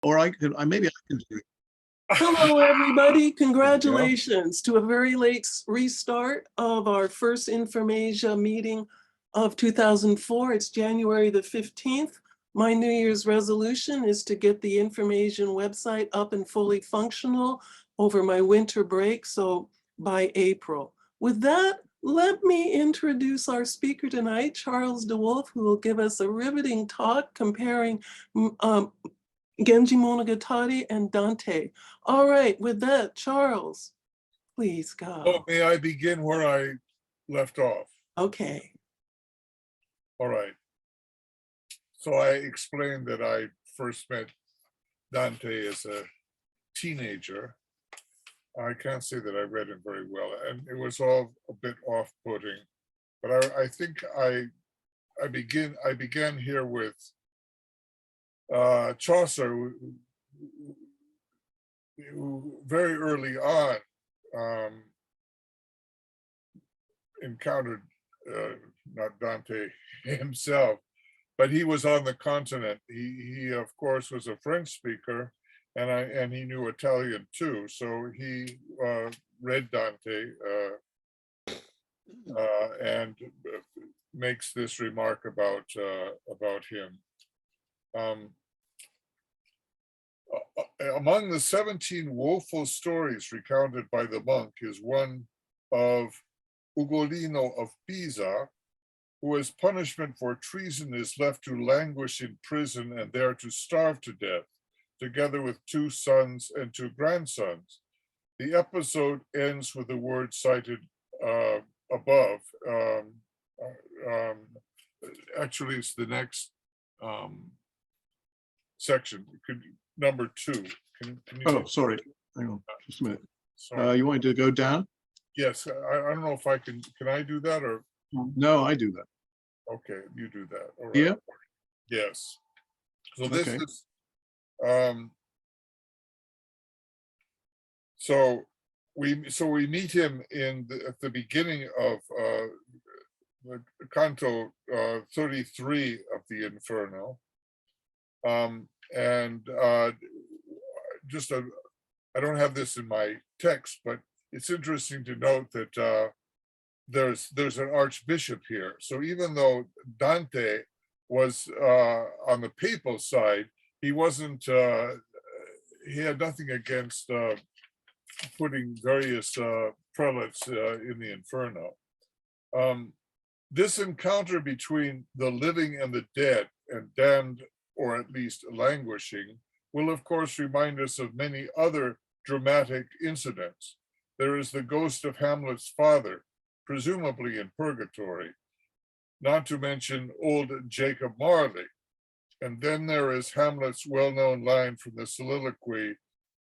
or maybe I can do it. Hello, everybody. Congratulations to a very late restart of our first Informasia meeting of 2004. It's January the 15th. My New Year's resolution is to get the Information website up and fully functional over my winter break, so by April. With that, let me introduce our speaker tonight, Charles DeWolf, who will give us a riveting talk comparing Genji Monogatari and Dante. All right, with that, Charles, please go. Oh, may I begin where I left off? Okay. All right. So I explained that I first met Dante as a teenager. I can't say that I read him very well, and it was all a bit off-putting. But I think I began here with Chaucer, who very early on encountered not Dante himself, but he was on the continent. He of course was a French speaker, and he knew Italian too. So he read Dante and makes this remark about him. Among the 17 woeful stories recounted by the monk is one of Ugolino of Pisa, who as punishment for treason is left to languish in prison and there to starve to death, together with 2 sons and 2 grandsons. The episode ends with the word cited above. Actually, it's the next section. Number 2. Can you Oh, sorry. Hang on, just a minute. Sorry. You wanted to go down? Yes, I don't know if I can I do that, or? No, I do that. Okay, you do that. All right. Yeah. Yes. So this Okay. is, so we meet him at the beginning of the Canto 33 of the Inferno. I don't have this in my text, but it's interesting to note that there's an archbishop here. So even though Dante was on the papal side, he wasn't. He had nothing against putting various prelates in the Inferno. This encounter between the living and the dead, and damned or at least languishing, will of course remind us of many other dramatic incidents. There is the ghost of Hamlet's father, presumably in purgatory, not to mention old Jacob Marley. And then there is Hamlet's well-known line from the soliloquy,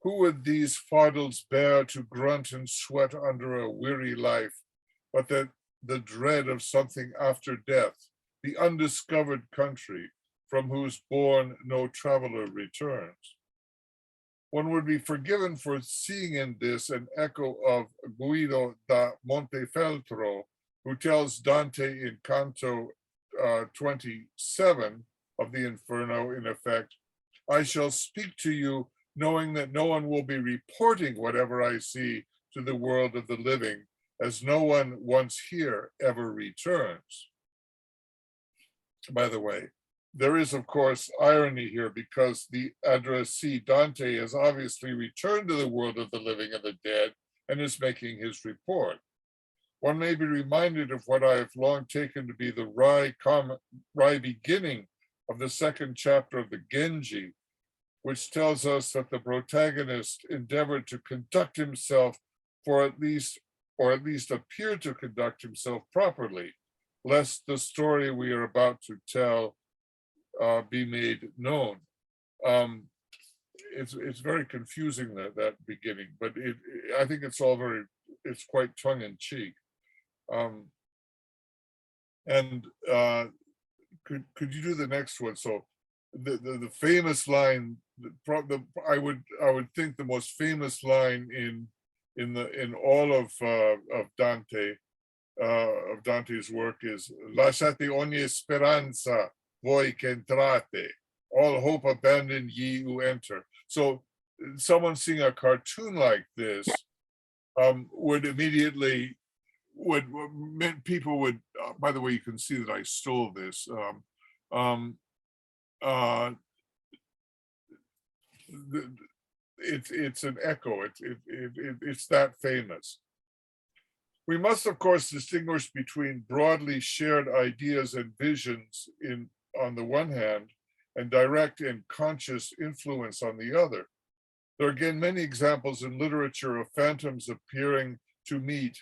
"Who would these fardels bear to grunt and sweat under a weary life, but that the dread of something after death, the undiscovered country, from whose bourne no traveler returns." One would be forgiven for seeing in this an echo of Guido da Montefeltro, who tells Dante in Canto 27 of the Inferno, in effect, "I shall speak to you knowing that no one will be reporting whatever I see to the world of the living, as no one once here ever returns." By the way, there is, of course, irony here, because the addressee Dante has obviously returned to the world of the living and the dead and is making his report. One may be reminded of what I have long taken to be the wry beginning of the 2nd chapter of the Genji, which tells us that the protagonist endeavored to conduct himself or at least appear to conduct himself properly, lest the story we are about to tell be made known. It's very confusing, that beginning, but I think it's quite tongue-in-cheek. Could you do the next one? So the famous line, I would think the most famous line in all of Dante's work is "Lasciate ogni speranza voi che entrate," all hope abandon ye who enter. So someone seeing a cartoon like this would immediately meant people would. By the way, you can see that I stole this. It's an echo. It's that famous. We must, of course, distinguish between broadly shared ideas and visions on the one hand, and direct and conscious influence on the other. There are again many examples in literature of phantoms appearing to meet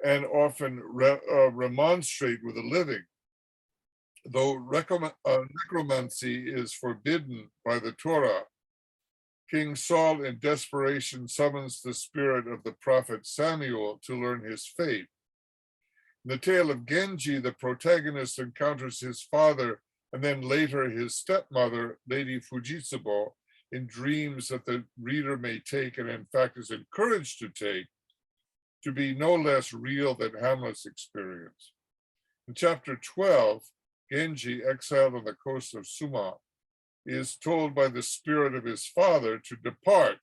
and often remonstrate with the living. Though necromancy is forbidden by the Torah, King Saul in desperation summons the spirit of the prophet Samuel to learn his fate. In the tale of Genji, the protagonist encounters his father and then later his stepmother, Lady Fujitsubo, in dreams that the reader may take, and in fact is encouraged to take, to be no less real than Hamlet's experience. In chapter 12, Genji, exiled on the coast of Suma, is told by the spirit of his father to depart.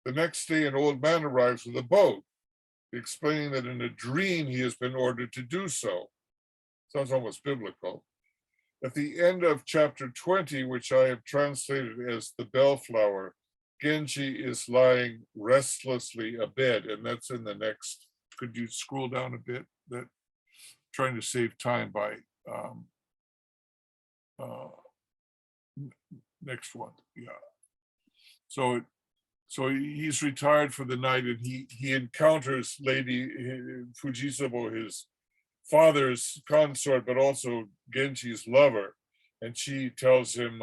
The next day, an old man arrives with a boat, explaining that in a dream he has been ordered to do so. Sounds almost biblical. At the end of chapter 20, which I have translated as the bellflower, Genji is lying restlessly abed, and that's in the next. Could you scroll down a bit? That trying to save time by next one. Yeah. So he's retired for the night, and he encounters Lady Fujitsubo, his father's consort, but also Genji's lover, and she tells him,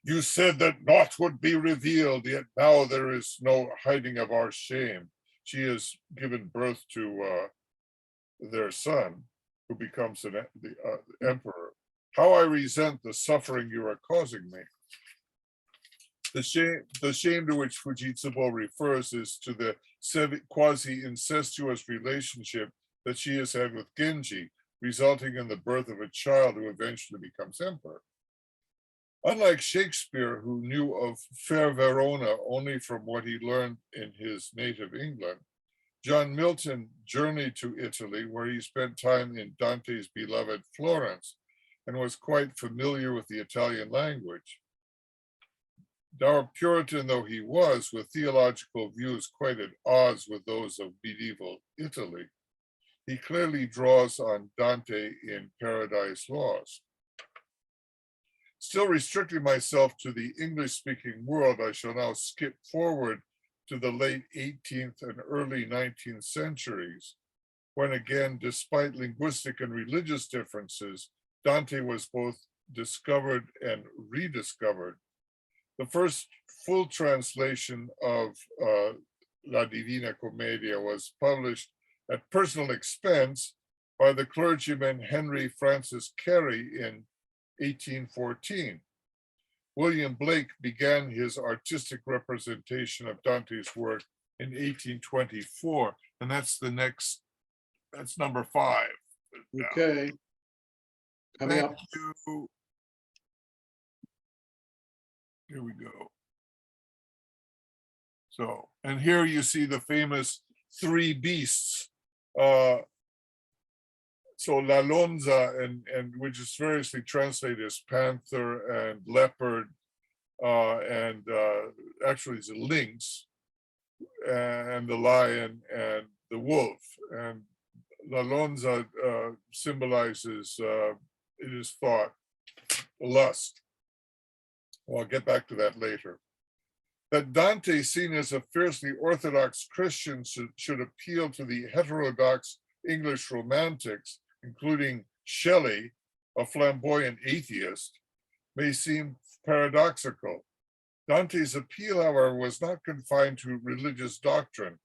"You said that naught would be revealed, yet now there is no hiding of our shame." She has given birth to their son, who becomes the emperor. "How I resent the suffering you are causing me." The shame to which Fujitsubo refers is to the quasi-incestuous relationship that she has had with Genji, resulting in the birth of a child who eventually becomes emperor. Unlike Shakespeare, who knew of fair Verona only from what he learned in his native England, John Milton journeyed to Italy, where he spent time in Dante's beloved Florence and was quite familiar with the Italian language. Dour Puritan though he was, with theological views quite at odds with those of medieval Italy, he clearly draws on Dante in Paradise Lost. Still restricting myself to the English-speaking world, I shall now skip forward to the late 18th and early 19th centuries, when again, despite linguistic and religious differences, Dante was both discovered and rediscovered. The first full translation of La Divina Commedia was published at personal expense by the clergyman Henry Francis Carey in 1814. William Blake began his artistic representation of Dante's work in 1824, and that's number 5. Okay. Coming Thank up. you. Here we go. So, and here you see the famous 3 beasts. So La Lonza, and which is variously translated as panther and leopard, and actually it's a lynx, and the lion and the wolf. And La Lonza symbolizes, it is thought, lust. Well, I'll get back to that later. That Dante, seen as a fiercely orthodox Christian, should appeal to the heterodox English romantics, including Shelley, a flamboyant atheist, may seem paradoxical. Dante's appeal, however, was not confined to religious doctrine.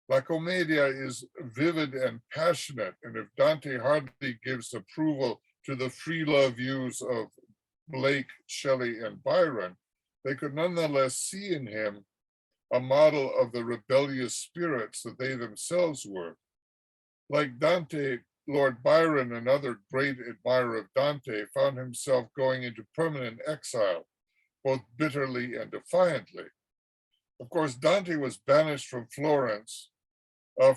La Commedia is vivid and passionate, and if Dante hardly gives approval to the free love views of Blake, Shelley, and Byron, they could nonetheless see in him a model of the rebellious spirits that they themselves were. Like Dante, Lord Byron, another great admirer of Dante, found himself going into permanent exile, both bitterly and defiantly. Of course, Dante was banished from Florence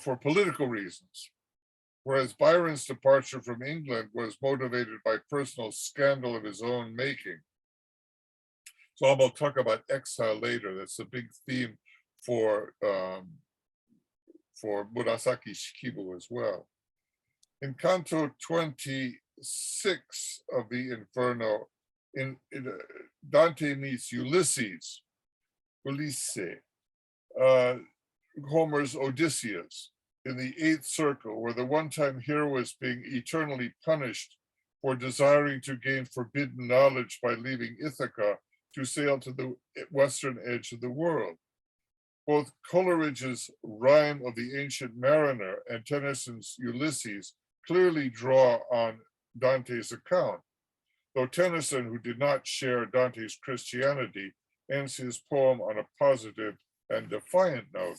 for political reasons, whereas Byron's departure from England was motivated by personal scandal of his own making. So I'll talk about exile later. That's a big theme for Murasaki Shikibu as well. In Canto 26 of the Inferno, Dante meets Ulysses, Homer's Odysseus, in the 8th circle, where the one-time hero is being eternally punished for desiring to gain forbidden knowledge by leaving Ithaca to sail to the western edge of the world. Both Coleridge's Rime of the Ancient Mariner and Tennyson's Ulysses clearly draw on Dante's account, though Tennyson, who did not share Dante's Christianity, ends his poem on a positive and defiant note.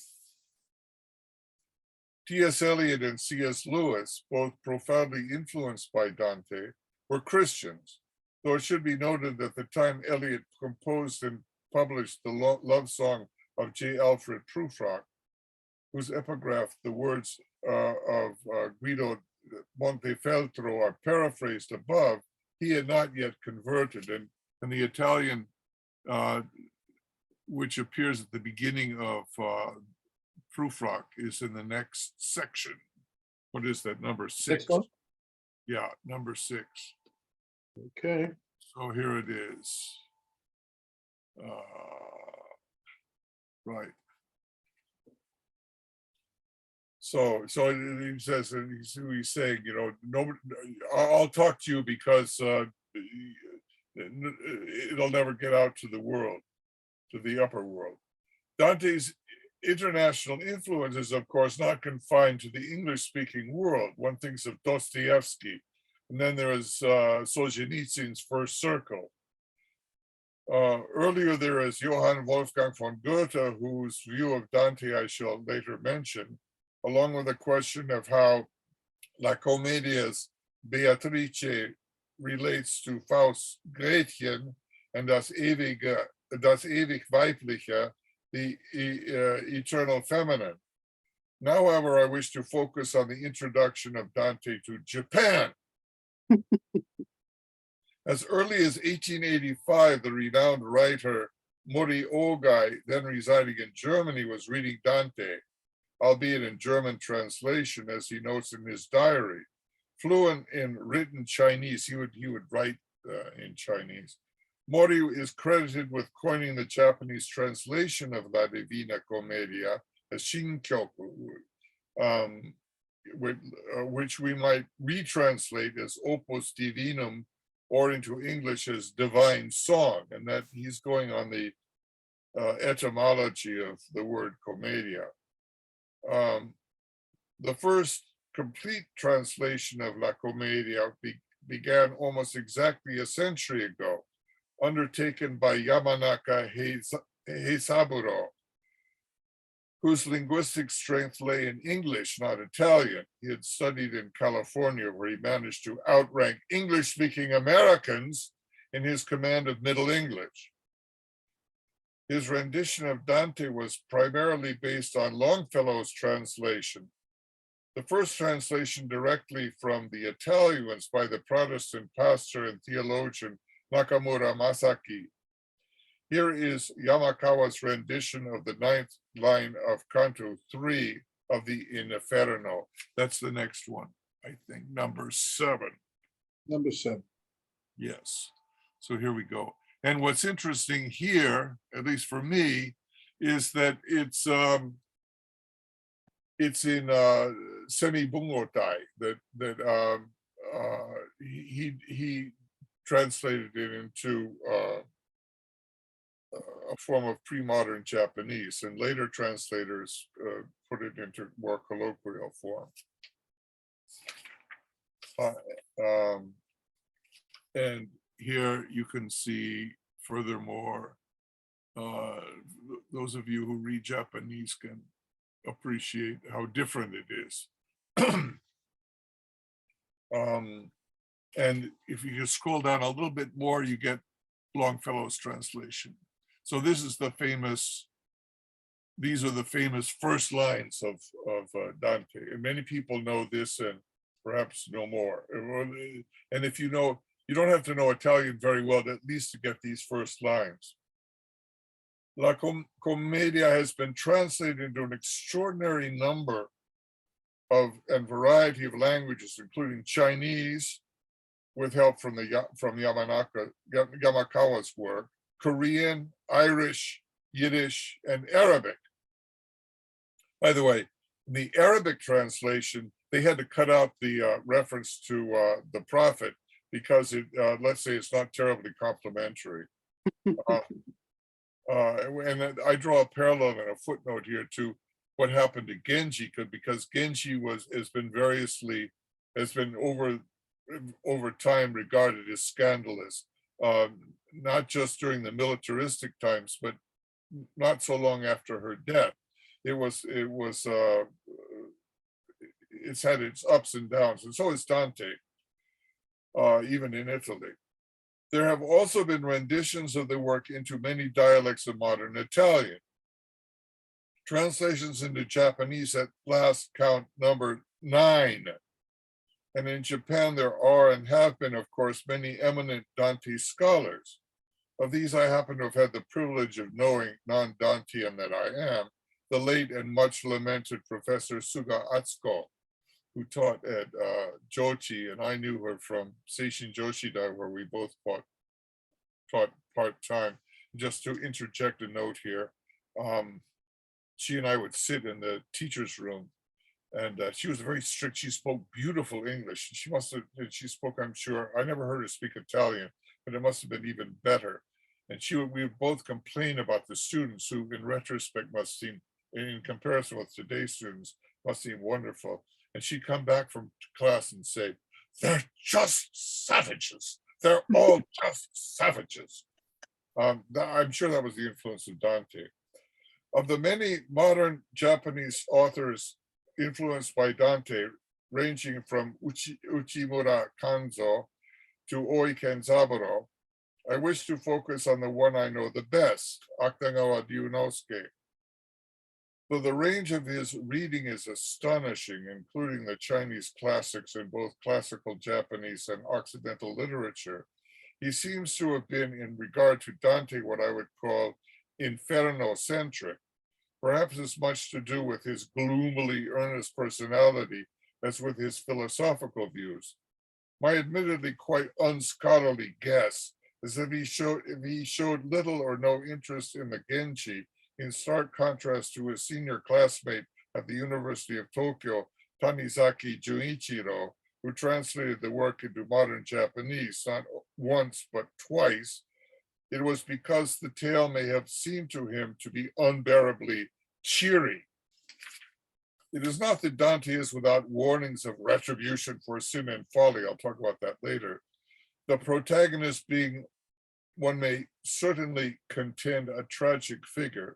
T.S. Eliot and C.S. Lewis, both profoundly influenced by Dante, were Christians, though it should be noted that the time Eliot composed and published the love song of J. Alfred Prufrock, whose epigraph, the words of Guido Montefeltro are paraphrased above, he had not yet converted. And the Italian, which appears at the beginning of Prufrock, is in the next section. What is that, number 6? Next one? Yeah, number 6. Okay. So here it is. Right. So he says, and he's saying, you know, no, I'll talk to you because it'll never get out to the world, to the upper world. Dante's international influence is, of course, not confined to the English-speaking world. One thinks of Dostoevsky, and then there is Solzhenitsyn's First Circle. Earlier, there is Johann Wolfgang von Goethe, whose view of Dante I shall later mention, along with the question of how La Commedia's Beatrice relates to Faust's Gretchen and das ewig Weibliche, the eternal feminine. Now, however, I wish to focus on the introduction of Dante to Japan. As early as 1885, the renowned writer Mori Ogai, then residing in Germany, was reading Dante, albeit in German translation, as he notes in his diary. Fluent in written Chinese, he would write in Chinese. Mori is credited with coining the Japanese translation of La Divina Commedia as Shinkyoku, which we might retranslate as Opus Divinum, or into English as Divine Song, and that he's going on the etymology of the word commedia. The first complete translation of La Commedia began almost exactly a century ago, undertaken by Yamanaka Heisaburo, whose linguistic strength lay in English, not Italian. He had studied in California, where he managed to outrank English-speaking Americans in his command of Middle English. His rendition of Dante was primarily based on Longfellow's translation, the first translation directly from the Italians by the Protestant pastor and theologian Nakamura Masaki. Here is Yamakawa's rendition of the 9th line of Canto 3 of the Inferno. That's the next one, I think, number 7. Number 7. Yes. So here we go. And what's interesting here, at least for me, is that it's in semi-bungotai, that he translated it into a form of pre-modern Japanese, and later translators put it into more colloquial form. And here you can see, furthermore, those of you who read Japanese can appreciate how different it is. And if you just scroll down a little bit more, you get Longfellow's translation. So this is the famous, these are the famous first lines of Dante. And many people know this and perhaps no more. And if you know, you don't have to know Italian very well, at least to get these first lines. La Commedia has been translated into an extraordinary number of and variety of languages, including Chinese, with help from Yamakawa's work, Korean, Irish, Yiddish, and Arabic. By the way, in the Arabic translation, they had to cut out the reference to the prophet because it, let's say, it's not terribly complimentary. And I draw a parallel and a footnote here to what happened to Genji, because Genji has been over time regarded as scandalous, not just during the militaristic times, but not so long after her death. It's had its ups and downs, and so is Dante, even in Italy. There have also been renditions of the work into many dialects of modern Italian. Translations into Japanese at last count number 9. And in Japan, there are and have been, of course, many eminent Dante scholars. Of these, I happen to have had the privilege of knowing, non-Dantean that I am, the late and much lamented Professor Suga Atsuko, who taught at Jochi, and I knew her from Seishin Joshida, where we both taught part-time. Just to interject a note here, she and I would sit in the teacher's room, and she was very strict. She spoke beautiful English. She spoke, I'm sure, I never heard her speak Italian, but it must have been even better. And we would both complain about the students who, in retrospect, must seem, in comparison with today's students, must seem wonderful. And she'd come back from class and say, "They're just savages. They're all just savages." I'm sure that was the influence of Dante. Of the many modern Japanese authors influenced by Dante, ranging from Uchimura Kanzo to Oi Kenzaburo, I wish to focus on the one I know the best, Akutagawa Ryunosuke. Though the range of his reading is astonishing, including the Chinese classics in both classical Japanese and Occidental literature, he seems to have been, in regard to Dante, what I would call inferno-centric, perhaps as much to do with his gloomily earnest personality as with his philosophical views. My admittedly quite unscholarly guess is that if he showed little or no interest in the Genji, in stark contrast to his senior classmate at the University of Tokyo, Tanizaki Junichiro, who translated the work into modern Japanese not once but twice, it was because the tale may have seemed to him to be unbearably cheery. It is not that Dante is without warnings of retribution for sin and folly. I'll talk about that later. The protagonist being, one may certainly contend, a tragic figure,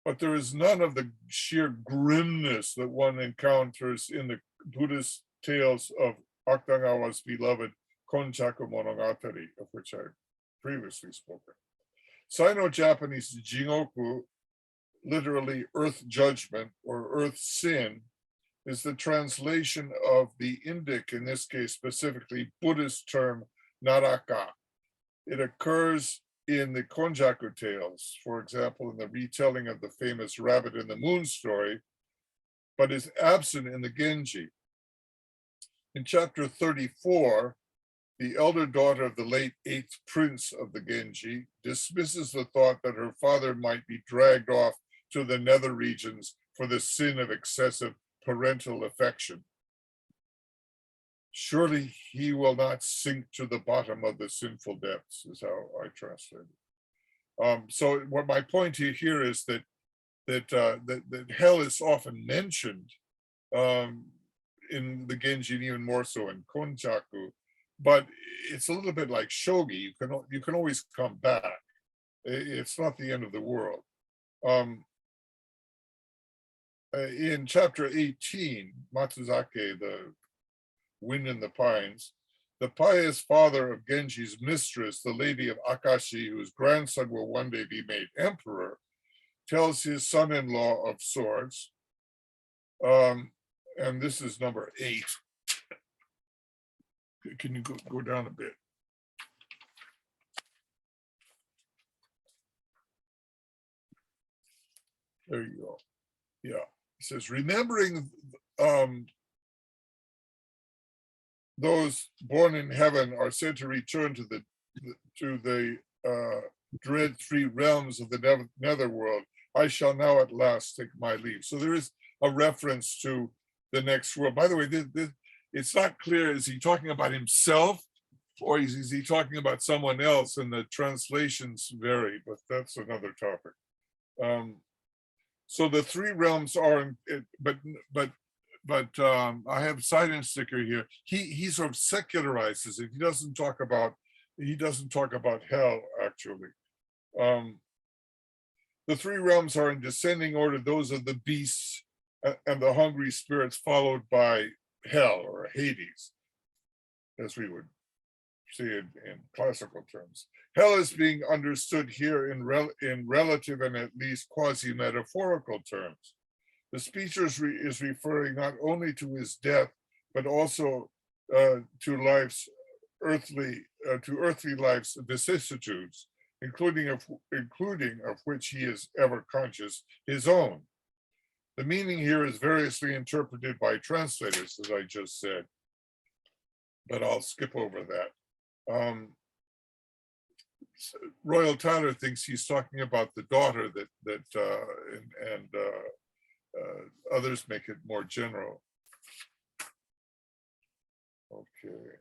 but there is none of the sheer grimness that one encounters in the Buddhist tales of Akutagawa's beloved Konjaku Monogatari, of which I previously spoken. Sino-Japanese Jingoku, literally earth judgment or earth sin, is the translation of the Indic, in this case specifically Buddhist term naraka. It occurs in the Konjaku tales, for example, in the retelling of the famous Rabbit in the Moon story, but is absent in the Genji. In chapter 34, the elder daughter of the late 8th prince of the Genji dismisses the thought that her father might be dragged off to the nether regions for the sin of excessive parental affection. Surely he will not sink to the bottom of the sinful depths, is how I translate it. So what my point here is that hell is often mentioned in the Genji, and even more so in Konjaku, but it's a little bit like shogi. You can always come back. It's not the end of the world. In chapter 18, Matsuzake, Wind in the Pines, the pious father of Genji's mistress, the lady of Akashi, whose grandson will one day be made emperor, tells his son-in-law of sorts, and this is number 8. Can you go down a bit? There you go. Yeah, he says, remembering those born in heaven are said to return to the dread 3 realms of the netherworld. I shall now at last take my leave. So there is a reference to the next world. By the way, it's not clear, is he talking about himself or is he talking about someone else? And the translations vary, but that's another topic. So the 3 realms are, but I have silent sticker here. He sort of secularizes it. He doesn't talk about hell actually. The 3 realms are in descending order, those of the beasts and the hungry spirits, followed by hell or Hades, as we would see it in classical terms. Hell is being understood here in relative and at least quasi-metaphorical terms. The speaker is referring not only to his death, but also to earthly life's vicissitudes, including of which he is ever conscious, his own. The meaning here is variously interpreted by translators, as I just said, but I'll skip over that. Royal Tyler thinks he's talking about the daughter and others make it more general. Okay.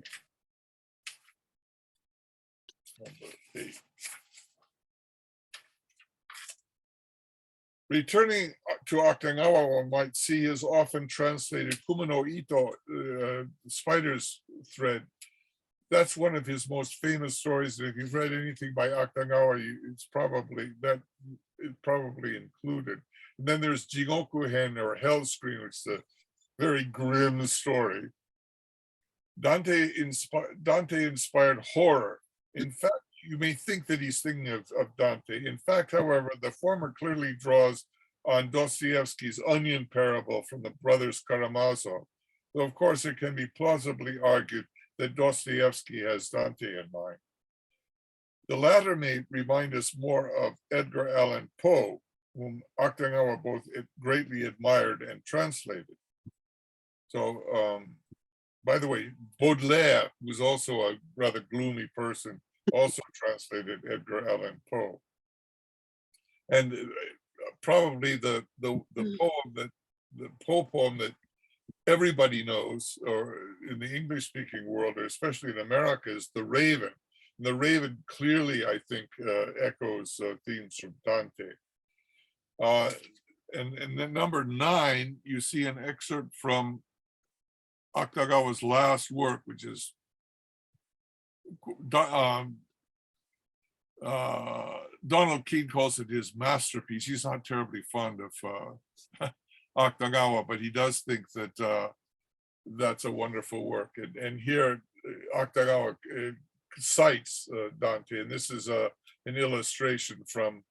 Number 8. Returning to Akutagawa, one might see his often translated Kumano Ito, spider's thread. That's one of his most famous stories. If you've read anything by Akutagawa, it's probably included. And then there's Jigoku Hen, or Hell Scream, which is a very grim story. Dante inspired horror. In fact, you may think that he's thinking of Dante. In fact, however, the former clearly draws on Dostoevsky's Onion Parable from the brothers Karamazov, though of course it can be plausibly argued that Dostoevsky has Dante in mind. The latter may remind us more of Edgar Allan Poe, whom Akutagawa both greatly admired and translated. So, by the way, Baudelaire, who was also a rather gloomy person, also translated Edgar Allan Poe. And probably the Poe poem that everybody knows, or in the English-speaking world, or especially in America, is The Raven. And The Raven clearly, I think, echoes themes from Dante. And then number 9, you see an excerpt from Akutagawa's last work, which is Donald Keene calls it his masterpiece. He's not terribly fond of Akutagawa, but he does think that that's a wonderful work. And here Akutagawa cites Dante, and this is an illustration from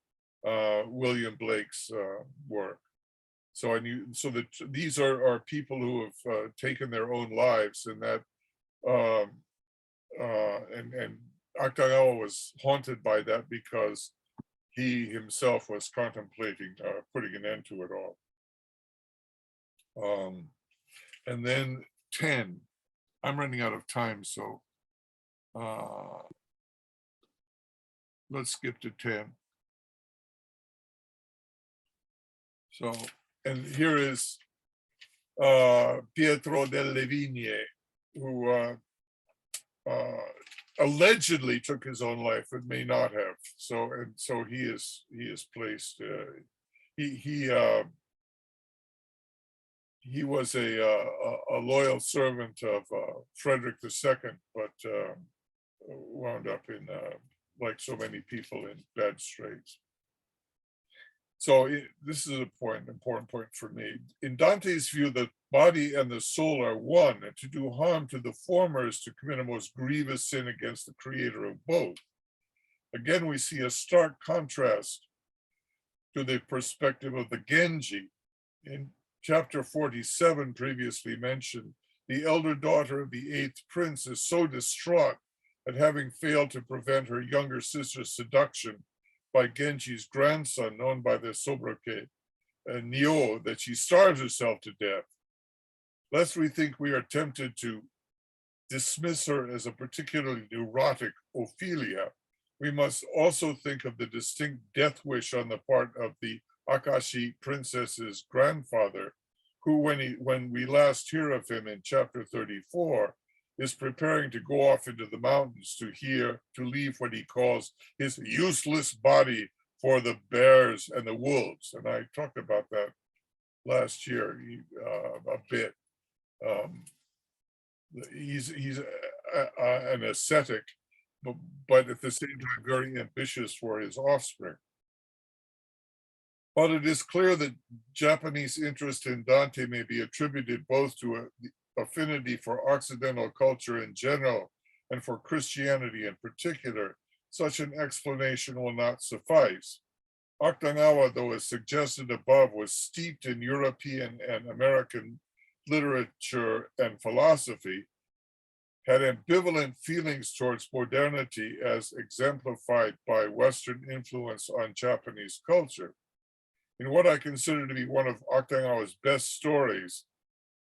William Blake's work. So these are people who have taken their own lives, and that and Akutagawa was haunted by that because he himself was contemplating putting an end to it all. And then 10. I'm running out of time, so let's skip to 10. So, and here is Pietro delle Vigne, who allegedly took his own life, but may not have. So he is placed. He was a loyal servant of Frederick II, but wound up in, like so many people, in bad straits. This is an important point for me. In Dante's view, the body and the soul are one, and to do harm to the former is to commit a most grievous sin against the creator of both. Again, we see a stark contrast to the perspective of the Genji. In chapter 47, previously mentioned, the elder daughter of the 8th prince is so distraught at having failed to prevent her younger sister's seduction by Genji's grandson, known by the sobriquet Nio, that she starves herself to death. Lest we think we are tempted to dismiss her as a particularly neurotic Ophelia, we must also think of the distinct death wish on the part of the Akashi princess's grandfather, who, when we last hear of him in chapter 34, is preparing to go off into the mountains to leave what he calls his useless body for the bears and the wolves. And I talked about that last year a bit. He's an ascetic, but at the same time very ambitious for his offspring. But it is clear that Japanese interest in Dante may be attributed both to an affinity for Occidental culture in general and for Christianity in particular. Such an explanation will not suffice. Akutagawa, though as suggested above, was steeped in European and American literature and philosophy, had ambivalent feelings towards modernity as exemplified by Western influence on Japanese culture. In what I consider to be one of Akutagawa's best stories,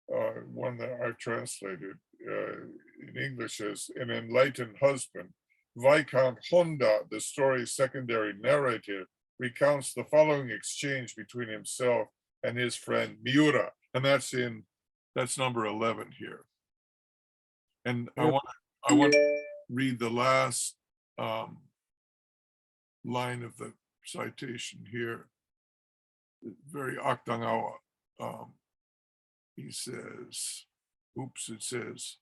one that I've translated in English as An Enlightened Husband, Viscount Honda, the story's secondary narrative, recounts the following exchange between himself and his friend Miura, and that's number 11 here. And I want to read the last line of the citation here. Very Akutagawa. He says, it says,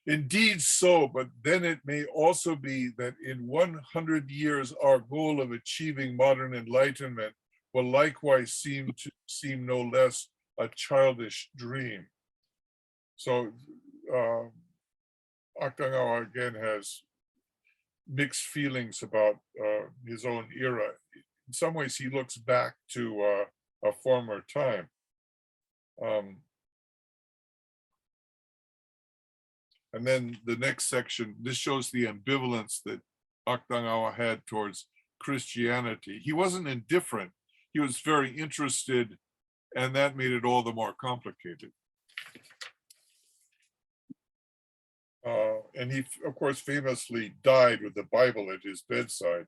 indeed so, but then it may also be that in 100 years, our goal of achieving modern enlightenment will likewise seem no less a childish dream. So Akutagawa again has mixed feelings about his own era. In some ways, he looks back to a former time. And then the next section, this shows the ambivalence that Akutagawa had towards Christianity. He wasn't indifferent, he was very interested, and that made it all the more complicated. And he, of course, famously died with the Bible at his bedside.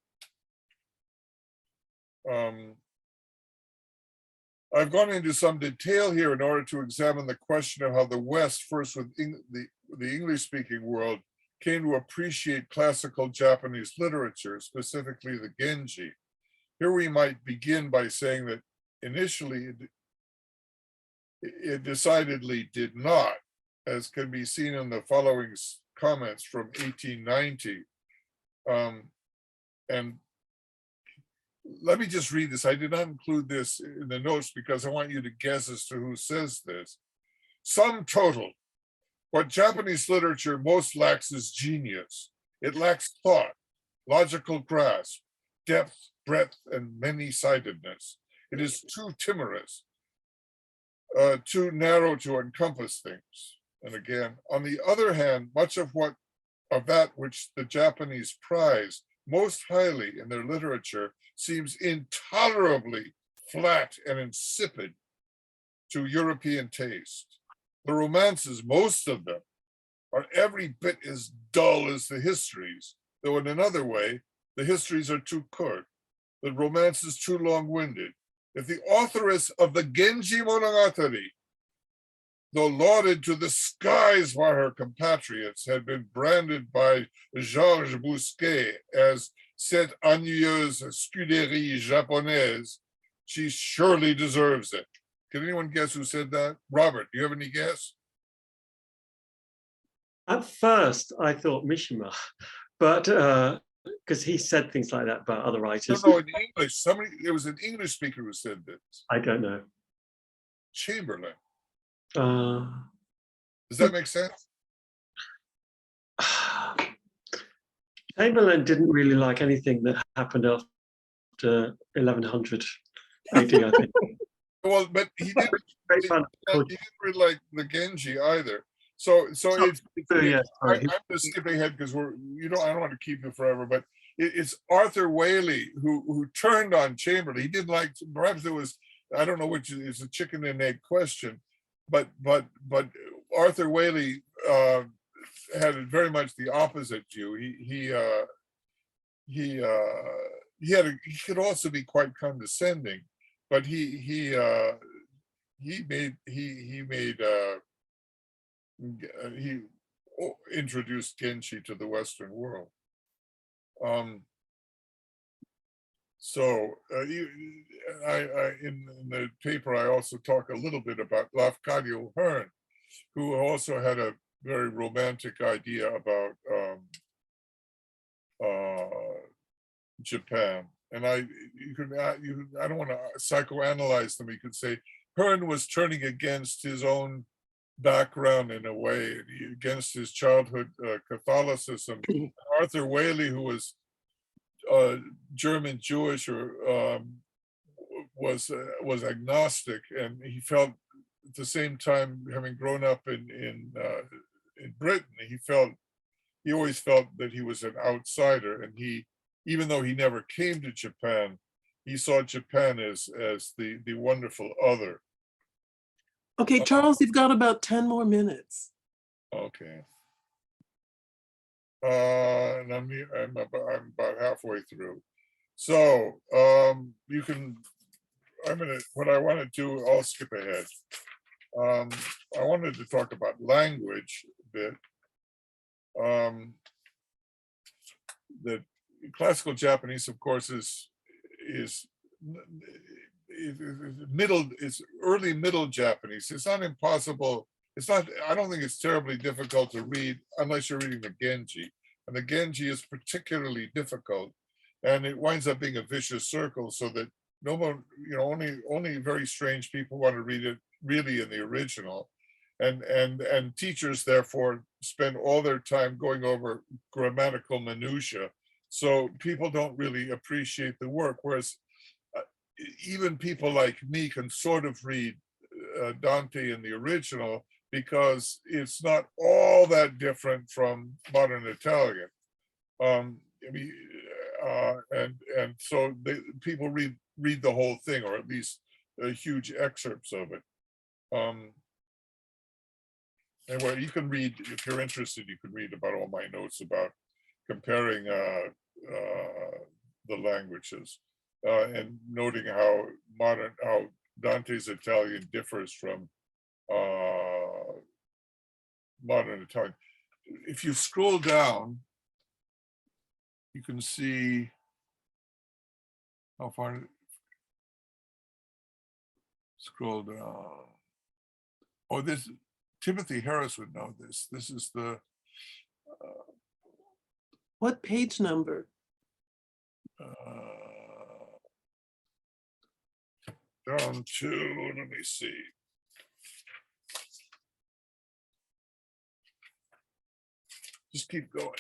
I've gone into some detail here in order to examine the question of how the West, first with the English-speaking world, came to appreciate classical Japanese literature, specifically the Genji. Here we might begin by saying that initially it decidedly did not, as can be seen in the following comments from 1890. And let me just read this. I did not include this in the notes because I want you to guess as to who says this. Sum total, what Japanese literature most lacks is genius. It lacks thought, logical grasp, depth, breadth, and many-sidedness. It is too timorous, too narrow to encompass things. And again, on the other hand, much of that which the Japanese prize most highly in their literature seems intolerably flat and insipid to European taste. The romances, most of them, are every bit as dull as the histories, though in another way, the histories are too curt, the romances too long-winded. If the authoress of the Genji Monogatari, though lauded to the skies by her compatriots, had been branded by Georges Bousquet as cette ennuyeuse scuderie japonaise, she surely deserves it. Can anyone guess who said that? Robert, do you have any guess? At first, I thought Mishima, but because he said things like that about other No, writers. no, in English, somebody, it was an English speaker who said this. I don't know. Chamberlain. Uh, Does that make sense? Chamberlain didn't really like anything that happened after 1100 AD, I think. Well, but he didn't, Great fun. he didn't really like the Genji either. So it's Oh, yeah, sorry. I'm just skipping ahead because I don't want to keep you forever, but it's Arthur Whaley who turned on Chamberlain. He didn't like, perhaps it was, I don't know which, it's a chicken and egg question, but Arthur Whaley had very much the opposite view. He could also be quite condescending, but he introduced Genji to the Western world. In the paper, I also talk a little bit about Lafcadio Hearn, who also had a very romantic idea about Japan. And I don't want to psychoanalyze them. You could say Hearn was turning against his own background in a way, against his childhood Catholicism. Arthur Whaley, who was German Jewish or was agnostic, and he felt at the same time, having grown up in Britain, he always felt that he was an outsider, and even though he never came to Japan, he saw Japan as the wonderful other. Okay, Charles, you've got about 10 more minutes. Okay. And I'm about halfway through. So what I want to do, I'll skip ahead. I wanted to talk about language a bit. The classical Japanese, of course, is early middle Japanese. It's not impossible. I don't think it's terribly difficult to read unless you're reading the Genji. And the Genji is particularly difficult. And it winds up being a vicious circle, so that no one, only very strange people want to read it really in the original. And teachers therefore spend all their time going over grammatical minutia. So people don't really appreciate the work. Whereas even people like me can sort of read Dante in the original, because it's not all that different from modern Italian. And so people read the whole thing, or at least huge excerpts of it. And where you can read, if you're interested, you can read about all my notes about comparing the languages and noting how Dante's Italian differs from modern Italian. If you scroll down, you can see how far. Scroll down. Oh, this Timothy Harris would know this. This is the. What page number? Down to, let me see. Just keep going.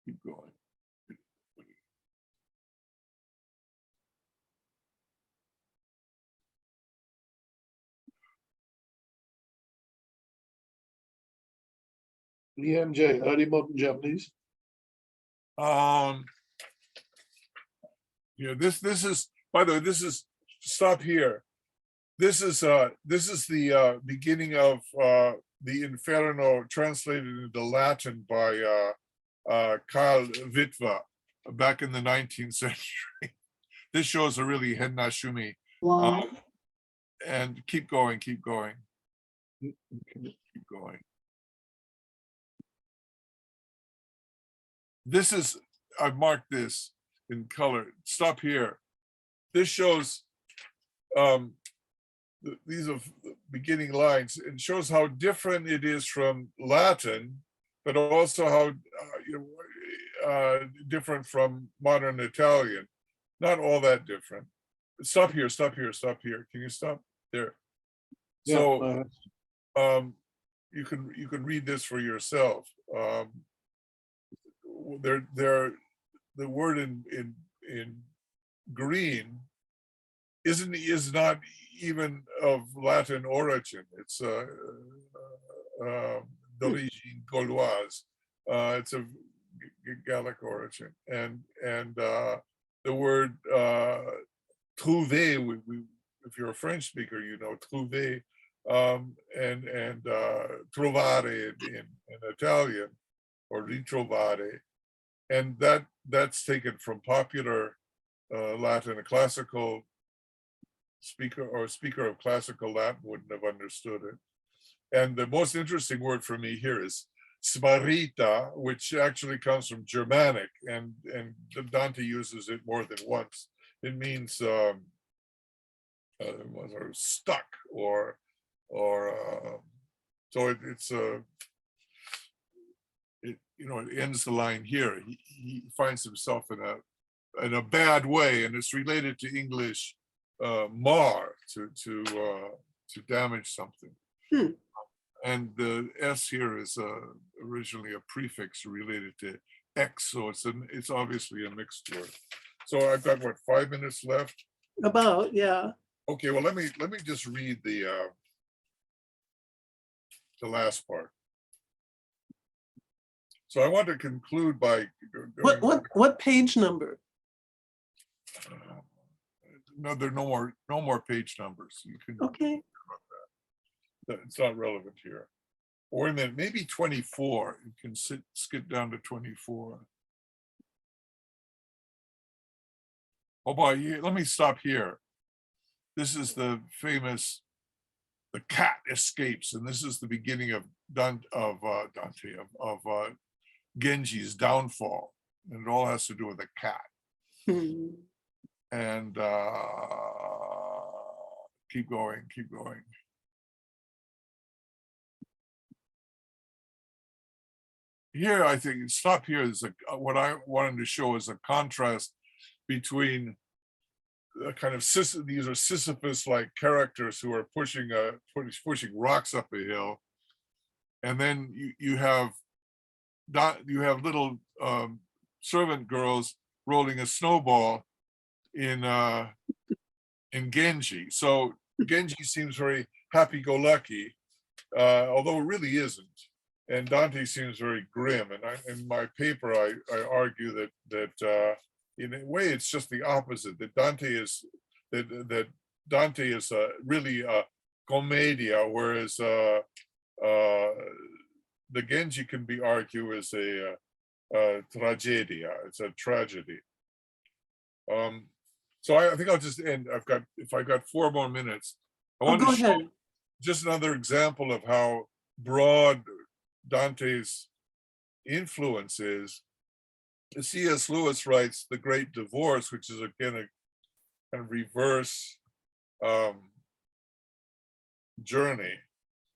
Keep going. EMJ, early modern Japanese. This is, by the way, this is, stop here. This is the beginning of the Inferno translated into Latin by Karl Wittwer back in the 19th century. This shows a really Hennashumi. Wow. And keep going, keep going. Keep going. This is, I've marked this in color. Stop here. This shows these are the beginning lines. It shows how different it is from Latin, but also how different from modern Italian. Not all that different. Stop here, stop here, stop here. Can you stop there? Yeah, So you can read this for yourself. The word in green is not even of Latin origin. It's d'origine gauloise. It's of Gallic origin, and the word trouver. If you're a French speaker, you know trouver, and trovare in Italian, or ritrovare, and that's taken from popular Latin. A classical speaker or speaker of classical Latin wouldn't have understood it. And the most interesting word for me here is smarrita, which actually comes from Germanic, and Dante uses it more than once. It means stuck, or so it's it ends the line here. He finds himself in a bad way, and it's related to English mar, to damage something. And the S here is originally a prefix related to X, so it's obviously a mixed word. So I've got what, 5 minutes left? About, yeah. Okay, well let me just read the last part. So I want to conclude by What page number? No, there are no more page numbers. You can Okay. It's not relevant here. Or wait a minute, maybe 24. You can skip down to 24. Oh boy, let me stop here. This is the famous, the cat escapes, and this is the beginning of Genji's downfall, and it all has to do with a cat. And keep going, keep going. Here, I think, stop here is what I wanted to show is a contrast between a kind of these are Sisyphus-like characters who are pushing rocks up a hill, and then you have little servant girls rolling a snowball in Genji. So Genji seems very happy-go-lucky, although it really isn't. And Dante seems very grim. And in my paper, I argue that in a way it's just the opposite. That Dante is really a commedia, whereas the Genji can be argued as a tragedia. It's a tragedy. So I think I'll just end. If I got 4 more minutes, I want to show just another example of how broad Dante's influence is. C.S. Lewis writes The Great Divorce, which is again a kind of reverse journey.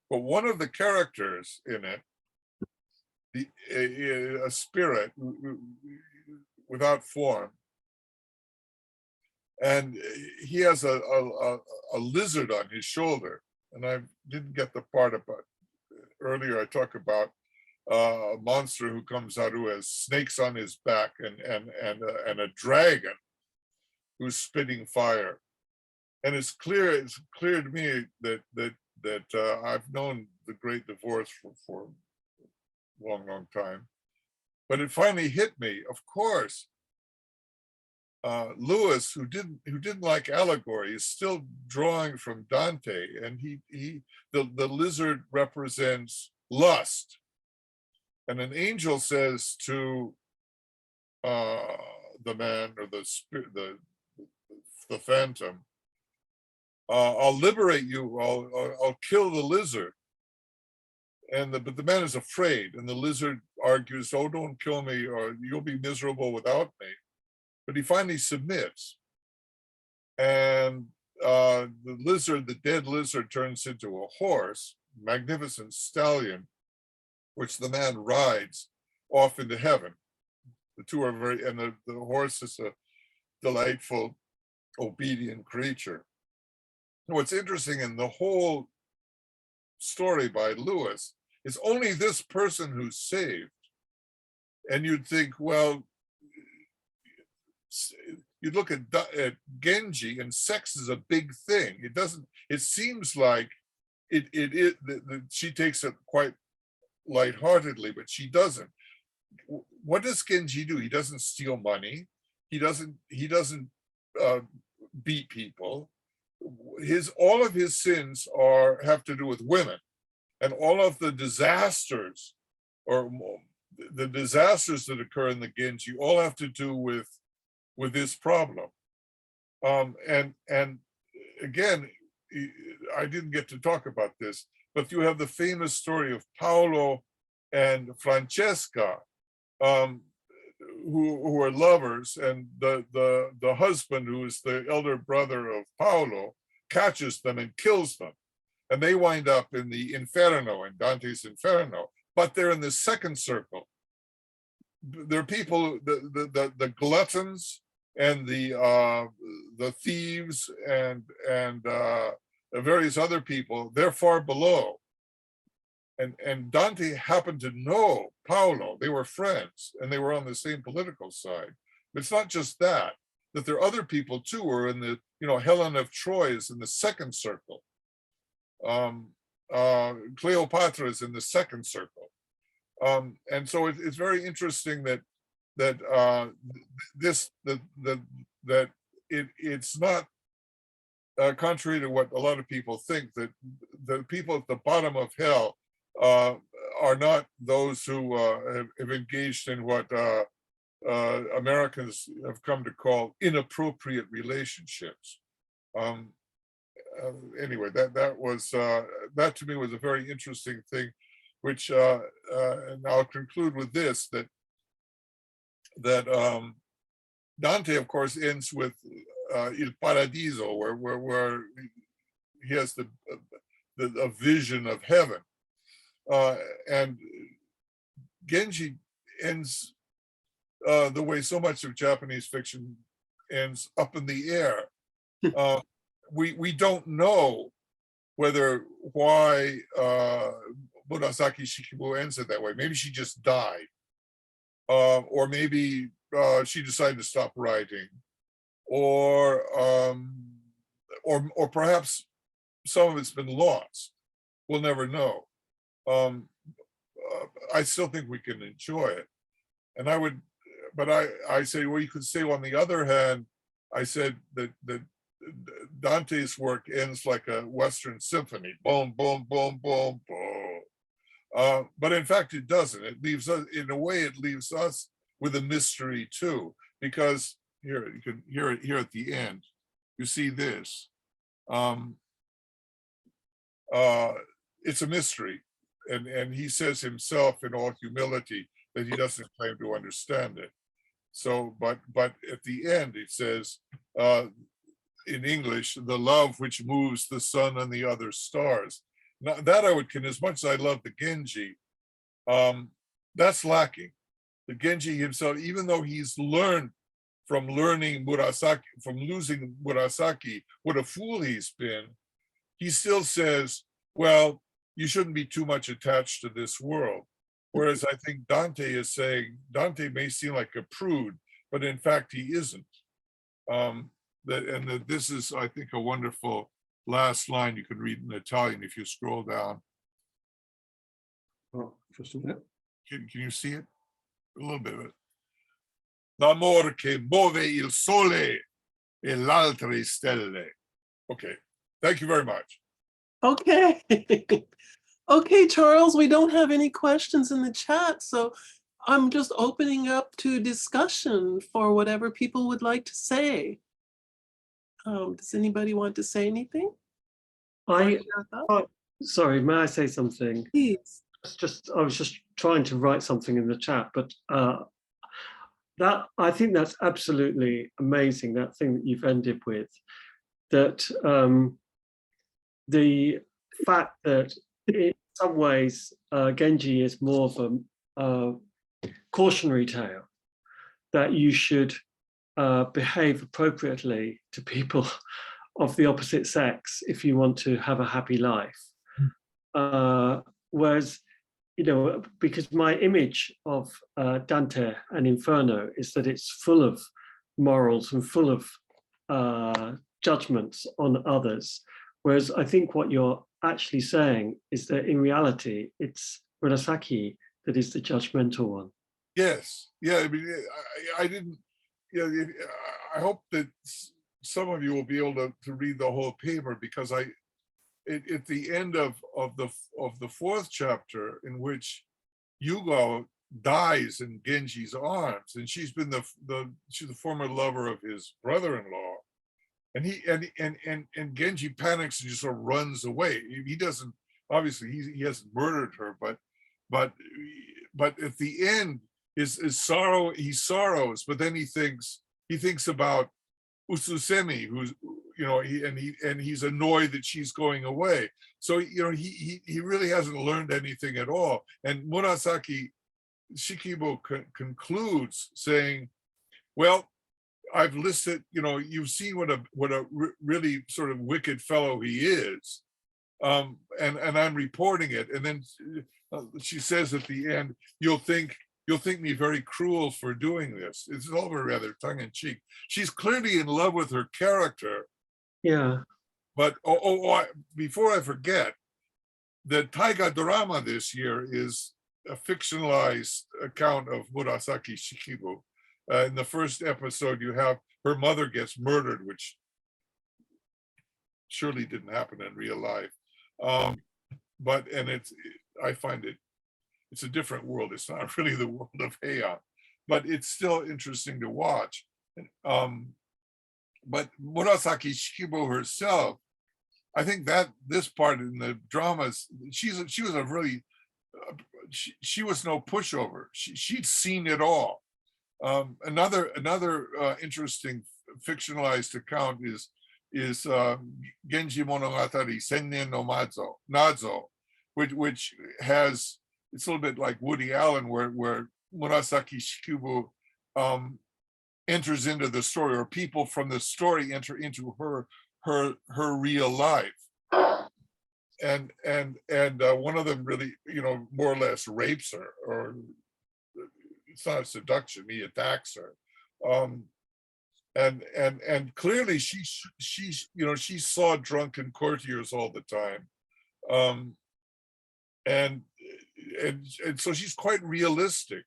But one of the characters in it, a spirit without form, and he has a lizard on his shoulder. And I didn't get the part about earlier. I talked about a monster who comes out who has snakes on his back and a dragon who's spitting fire. And it's clear to me that I've known The Great Divorce for a long time, but it finally hit me. Of course, Lewis, who didn't like allegory, is still drawing from Dante, and the lizard represents lust, and an angel says to the man or the spirit, the phantom, "I'll liberate you. I'll kill the lizard." But the man is afraid, and the lizard argues, "Oh, don't kill me, or you'll be miserable without me." But he finally submits, and the lizard, the dead lizard, turns into a horse, magnificent stallion, which the man rides off into heaven. The two are very, and the horse is a delightful, obedient creature. What's interesting in the whole story by Lewis is only this person who's saved. And you'd think, well, you look at Genji, and sex is a big thing. It doesn't, it seems like she takes it quite lightheartedly, but she doesn't. What does Genji do? He doesn't steal money. He doesn't beat people. All of his sins have to do with women, and all of the disasters, or the disasters that occur in the Genji, all have to do with this problem. And again, I didn't get to talk about this, but you have the famous story of Paolo and Francesca, who are lovers, and the husband, who is the elder brother of Paolo, catches them and kills them, and they wind up in the Inferno, in Dante's Inferno, but they're in the second circle. They're people, the gluttons and the thieves and various other people, they're far below. And Dante happened to know Paolo. They were friends, and they were on the same political side. But it's not just that there are other people too who are in the, Helen of Troy is in the second circle. Cleopatra is in the second circle. And so it's very interesting that it's not contrary to what a lot of people think, that the people at the bottom of hell are not those who have engaged in what Americans have come to call inappropriate relationships. Anyway, that to me was a very interesting thing, which and I'll conclude with this, that Dante, of course, ends with Il Paradiso, where he has a vision of heaven. And Genji ends the way so much of Japanese fiction ends, up in the air. We don't know why Murasaki Shikibu ends it that way. Maybe she just died, or maybe she decided to stop writing, or perhaps some of it's been lost. We'll never know. I still think we can enjoy it, and I say, well, you could say, on the other hand, I said that Dante's work ends like a Western symphony, boom, boom, boom, boom, boom. But in fact, it doesn't. It leaves us, in a way, it leaves us with a mystery too, because here you can hear it here at the end. You see this. It's a mystery, and he says himself in all humility that he doesn't claim to understand it. So, but at the end it says, in English, the love which moves the sun and the other stars. Now, that I would, as much as I love the Genji, that's lacking. The Genji himself, even though he's learned from losing Murasaki, what a fool he's been, he still says, well, you shouldn't be too much attached to this world. Whereas I think Dante is saying, Dante may seem like a prude, but in fact he isn't. That this is, I think, a wonderful last line you can read in Italian if you scroll down. Oh, just a minute. Can you see it? A little bit of it. L'amor che muove il sole e l'altre stelle. Okay, thank you very much. Okay. Okay, Charles, we don't have any questions in the chat, so I'm just opening up to discussion for whatever people would like to say. Does anybody want to say anything? Sorry, may I say something? Please. I was just trying to write something in the chat, but I think that's absolutely amazing, that thing that you've ended with. that the fact that in some ways Genji is more of a cautionary tale, that you should behave appropriately to people of the opposite sex if you want to have a happy life. Whereas, you know, because my image of Dante and Inferno is that it's full of morals and full of judgments on others. Whereas I think what you're actually saying is that in reality, it's Murasaki that is the judgmental one. Yes, yeah. I mean, I didn't. Yeah, I hope that some of you will be able to read the whole paper, because at the end of the fourth chapter, in which Yugo dies in Genji's arms, and she's been she's the former lover of his brother-in-law, and Genji panics and just sort of runs away. He doesn't, obviously he hasn't murdered her, but at the end his sorrow, he sorrows, but then he thinks about Ususemi, who's, you know, he's annoyed that she's going away. So, you know, he really hasn't learned anything at all. And Murasaki Shikibu concludes saying, well, I've listed, you know, you've seen what a really sort of wicked fellow he is, and I'm reporting it. And then she says at the end, you'll think me very cruel for doing this. It's all rather tongue-in-cheek. She's clearly in love with her character. Yeah. But before I forget, the Taiga drama this year is a fictionalized account of Murasaki Shikibu. In the first episode, you have her mother gets murdered, which surely didn't happen in real life. I find it's a different world. It's not really the world of Heian, but it's still interesting to watch. But Murasaki Shikibu herself, I think that this part in the dramas, she was no pushover. She'd seen it all. Another interesting fictionalized account is Genji Monogatari Sennen no Nazo, which has, it's a little bit like Woody Allen, where Murasaki Shikibu enters into the story, or people from the story enter into her real life, and one of them really, you know, more or less rapes her, or it's not a seduction, he attacks her, and clearly she's you know, she saw drunken courtiers all the time, and so she's quite realistic.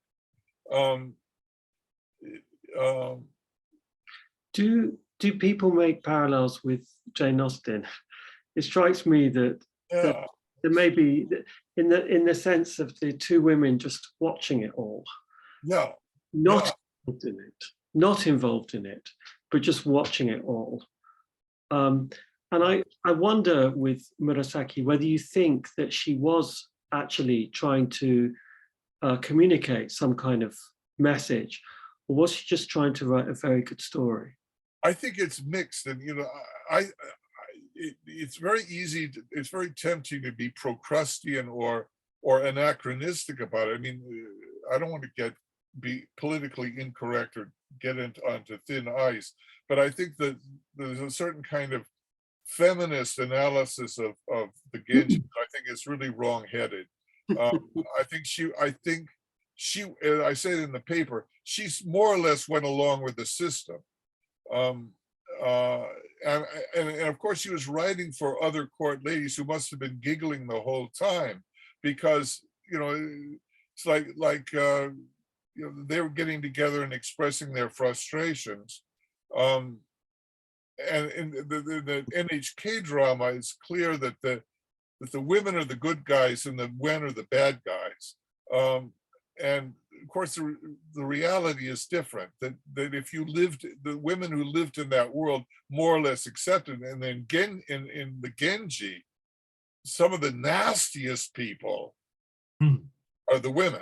Do people make parallels with Jane Austen? It strikes me that there may be, in the sense of the two women just watching it all, not involved in it, but just watching it all. And I wonder with Murasaki whether you think that she was actually trying to communicate some kind of message, or was she just trying to write a very good story? I think it's mixed, and you know, it's very easy. It's very tempting to be Procrustean or anachronistic about it. I mean, I don't want to be politically incorrect or get onto thin ice, but I think that there's a certain kind of feminist analysis of the Genji. I think it's really wrong-headed. I think she, I say it in the paper, she's more or less went along with the system. And of course she was writing for other court ladies who must have been giggling the whole time, because, you know, it's like you know, they were getting together and expressing their frustrations. And in the NHK drama, it's clear that the women are the good guys and the men are the bad guys. And of course, the reality is different, that if you lived, the women who lived in that world more or less accepted, and then in the Genji, some of the nastiest people are the women.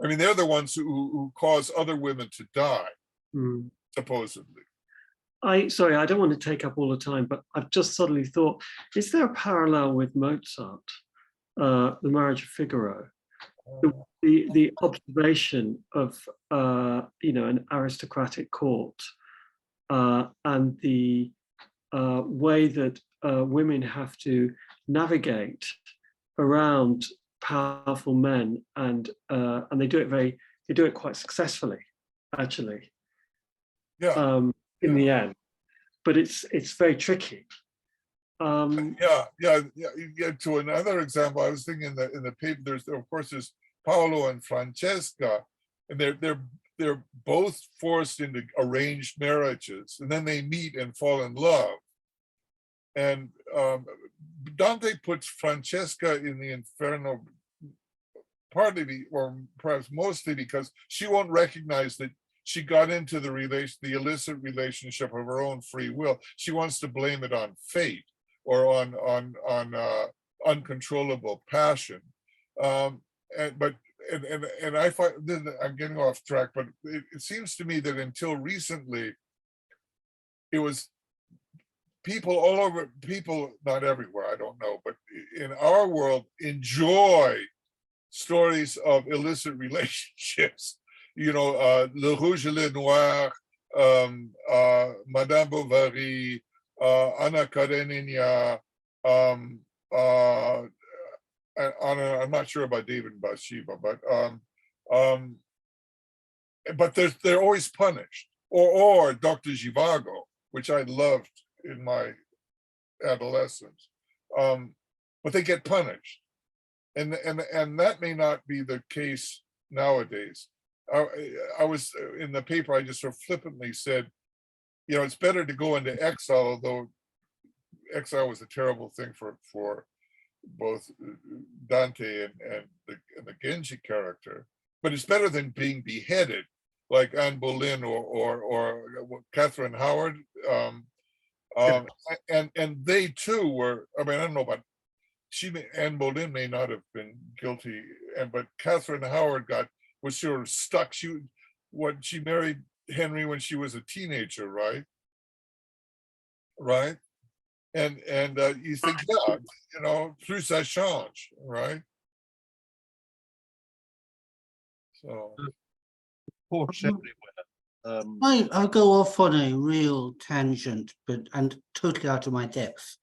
I mean, they're the ones who cause other women to die, supposedly. sorry, I don't want to take up all the time, but I've just suddenly thought, is there a parallel with Mozart, The Marriage of Figaro? The observation of an aristocratic court and the way that women have to navigate around powerful men, and they do it quite successfly, actually. Yeah. In the end, but it's very tricky. Yeah. To another example, I was thinking in the paper. There's Paolo and Francesca, and they're both forced into arranged marriages, and then they meet and fall in love. And Dante puts Francesca in the Inferno partly, or perhaps mostly, because she won't recognize that she got into the illicit relationship of her own free will. She wants to blame it on fate or on uncontrollable passion. And I find, I'm getting off track, but it seems to me that until recently, it was people all over, not everywhere, I don't know, but in our world, enjoy stories of illicit relationships. Le Rouge et Le Noir, Madame Bovary, Anna Karenina, I'm not sure about David and Bathsheba, but they're always punished. Or Dr. Zhivago, which I loved in my adolescence, but they get punished, and that may not be the case nowadays. I was in the paper, I just sort of flippantly said, it's better to go into exile, although exile was a terrible thing for both Dante and the Genji character, but it's better than being beheaded like Anne Boleyn or Catherine Howard. And they too were, I don't know, but Anne Boleyn may not have been guilty, but Catherine Howard was sort of stuck. She married Henry when she was a teenager, right? Right. And you think, plus ça change, right? So Horse everywhere. I'll go off on a real tangent, and totally out of my depth.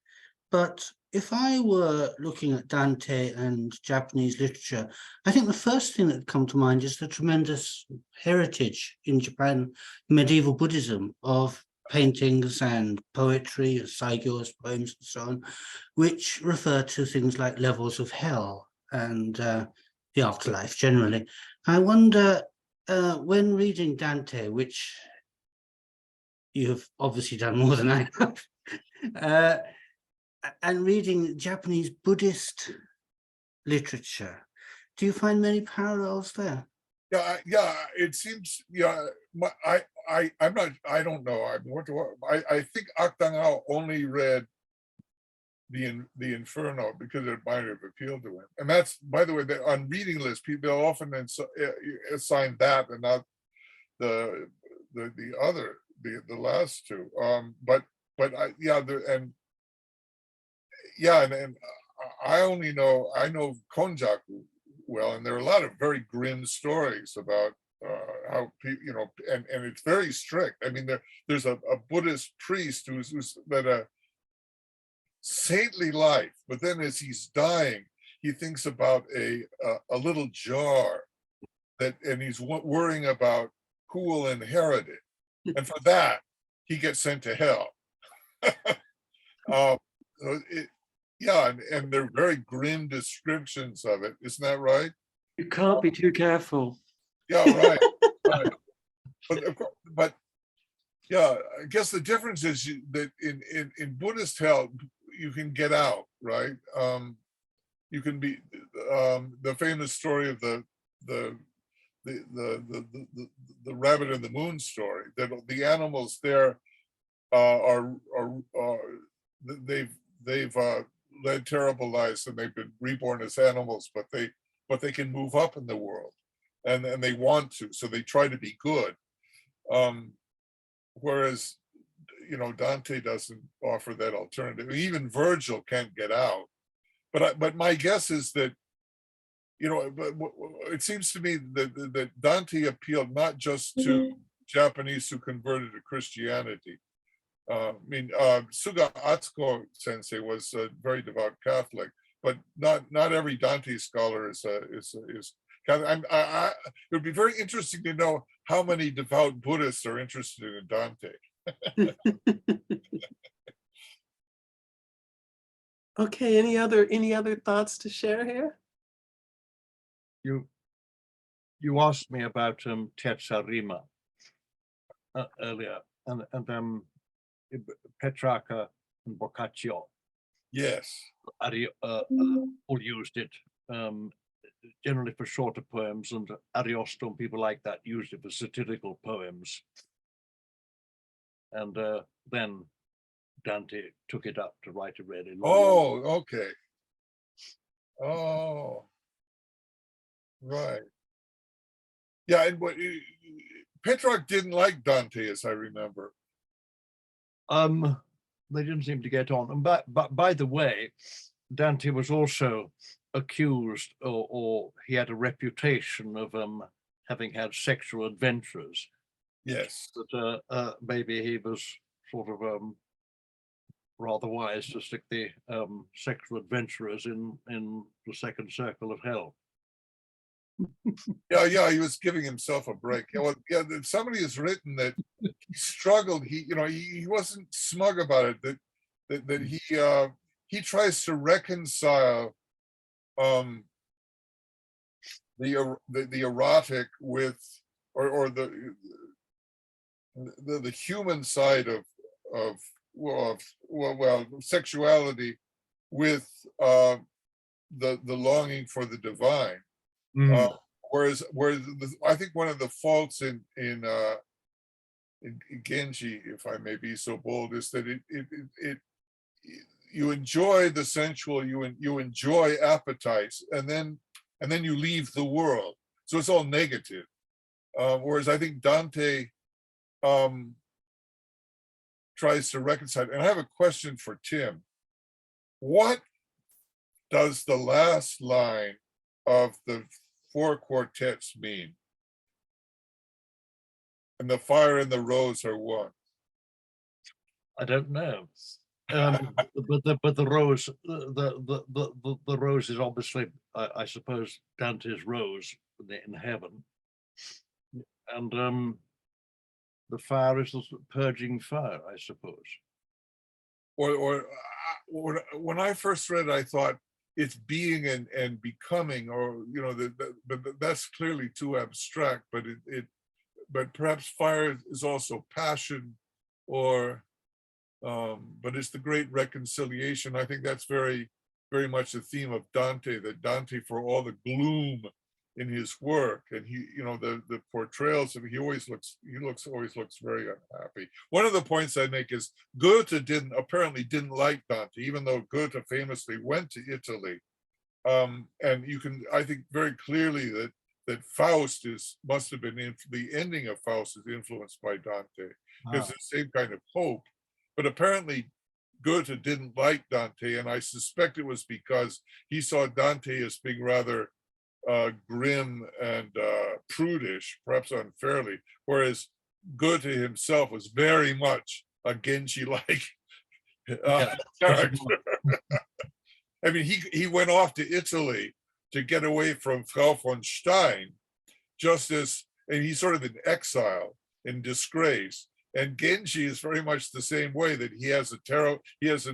But if I were looking at Dante and Japanese literature, I think the first thing that would come to mind is the tremendous heritage in Japan, medieval Buddhism, of paintings and poetry, Saigyo's poems and so on, which refer to things like levels of hell and the afterlife generally. I wonder, when reading Dante, which you have obviously done more than I have, and reading Japanese Buddhist literature, do you find many parallels there? Yeah, it seems, I'm not, I don't know. I think Aktangao only read the Inferno because it might have appealed to him. And that's, by the way, on reading lists, people often assign that and not the other, the last two. But I know Konjaku well, and there are a lot of very grim stories about how people, and it's very strict. There's a Buddhist priest who's led a saintly life, but then as he's dying, he thinks about a little jar and he's worrying about who will inherit it, and for that he gets sent to hell. And they're very grim descriptions of it. Isn't that right? You can't be too careful. Yeah, right. Right. But yeah, I guess the difference is that in Buddhist hell, you can get out, right? You can be the famous story of the rabbit in the moon story. That the animals there they've led terrible lives and they've been reborn as animals, but they can move up in the world, and they want to, so they try to be good. Whereas, you know, Dante doesn't offer that alternative. Even Virgil can't get out. But my guess is that, you know, it seems to me that Dante appealed not just to Japanese who converted to Christianity. I mean, Suga Atsuko sensei was a very devout Catholic, but not every Dante scholar is Catholic. It would be very interesting to know how many devout Buddhists are interested in Dante. Okay, any other thoughts to share here? You asked me about Tetzarima earlier, and Petrarca and Boccaccio Yes. all used it generally for shorter poems, and Ariosto and people like that used it for satirical poems. And then Dante took it up to write a really long. Oh, okay. Oh, right. Yeah, and Petrarch didn't like Dante, as I remember. They didn't seem to get on. And but by the way, Dante was also accused, or he had a reputation of having had sexual adventures. Yes. That maybe he was sort of rather wise to stick the sexual adventurers in the second circle of hell. Yeah, he was giving himself a break. Yeah, well, yeah, somebody has written that he struggled. He wasn't smug about it. That he tries to reconcile the erotic with or the human side of sexuality with the longing for the divine. Whereas I think one of the faults in Genji, if I may be so bold, is that you enjoy the sensual, you enjoy appetites, and then you leave the world. So it's all negative. Whereas I think Dante tries to reconcile. And I have a question for Tim. What does the last line of the 4 quartets mean? And the fire and the rose are one. I don't know. But the rose, the rose is obviously, I suppose, Dante's rose in heaven, and the fire is the purging fire, I suppose. Or when I first read it, I thought it's being and becoming, or you know, but that's clearly too abstract. But perhaps fire is also passion, or but it's the great reconciliation. I think that's very, very much the theme of Dante. That Dante, for all the gloom in his work, and he, you know, the portrayals of, he always looks very unhappy. One of the points I make is Goethe apparently didn't like Dante, even though Goethe famously went to Italy. And you can, I think, very clearly that Faust must have been the ending of Faust is influenced by Dante. It's the same kind of hope. But apparently Goethe didn't like Dante, and I suspect it was because he saw Dante as being rather grim and prudish, perhaps unfairly, whereas Goethe himself was very much a Genji-like character. I mean, he went off to Italy to get away from Frau von Stein, and he's sort of in exile, in disgrace. And Genji is very much the same way, that he has an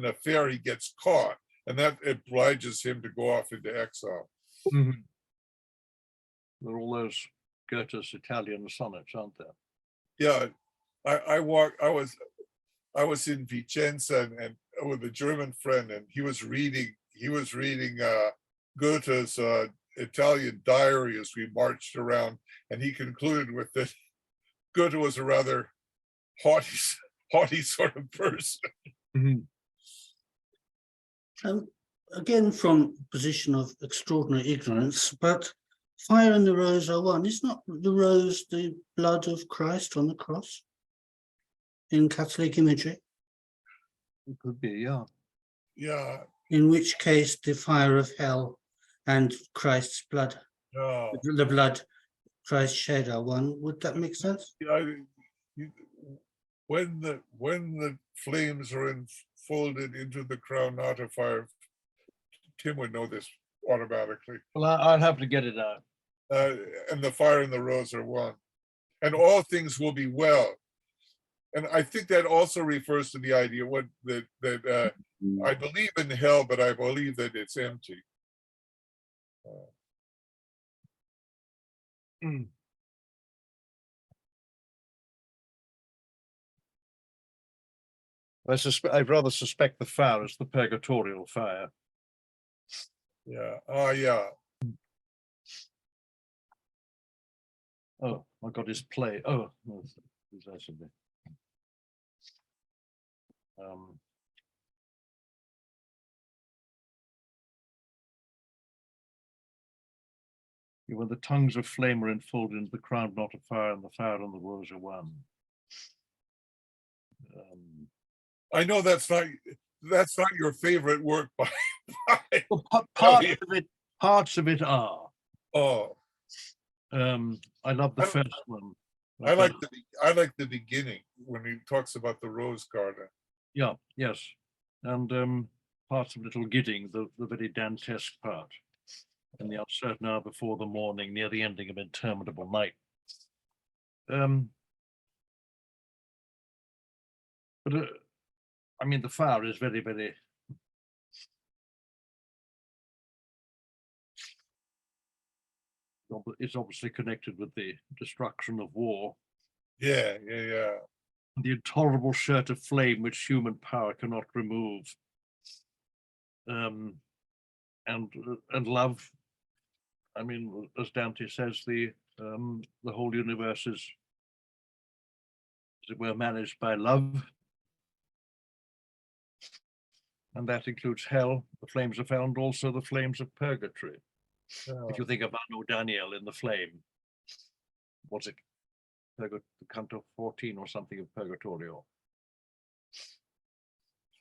affair, he gets caught, and that obliges him to go off into exile. Mm-hmm. There are all those Goethe's Italian sonnets, aren't there? Yeah, I was in Vicenza and with a German friend, and he was reading Goethe's Italian diary as we marched around, and he concluded with that Goethe was a rather haughty sort of person. Mm-hmm. Again, from a position of extraordinary ignorance, but fire and the rose are one. Is not the rose the blood of Christ on the cross in Catholic imagery? It could be, yeah. Yeah, In which case, the fire of hell and Christ's blood, yeah. the blood Christ shed are one. Would that make sense? Yeah, you- when the flames are enfolded into the crown, not a fire. Tim would know this automatically. Well, I'll have to get it out. And the fire and the rose are one, and all things will be well. And I think that also refers to the idea that I believe in hell, but I believe that it's empty. Mm. I'd rather suspect the fire is the purgatorial fire. Yeah. Oh, yeah. Oh, I got his play. Oh, no, it's actually. When the tongues of flame are enfolded into the crown, not a fire, and the fire and the rose are one. I know that's not your favorite work by. Well, parts of it are. Oh, I love the first one. I like the beginning when he talks about the rose garden. Yeah, yes, and parts of Little Gidding, the very Dantesque part, and the uncertain hour before the morning, near the ending of interminable night. But I mean, the fire is very, very. It's obviously connected with the destruction of war. Yeah. The intolerable shirt of flame which human power cannot remove. And love. I mean, as Dante says, the whole universe is, as it were, managed by love. And that includes hell, the flames of hell, and also the flames of purgatory. If you think of Anno Daniel in the flame, what's it? Canto 14 or something of Purgatorio.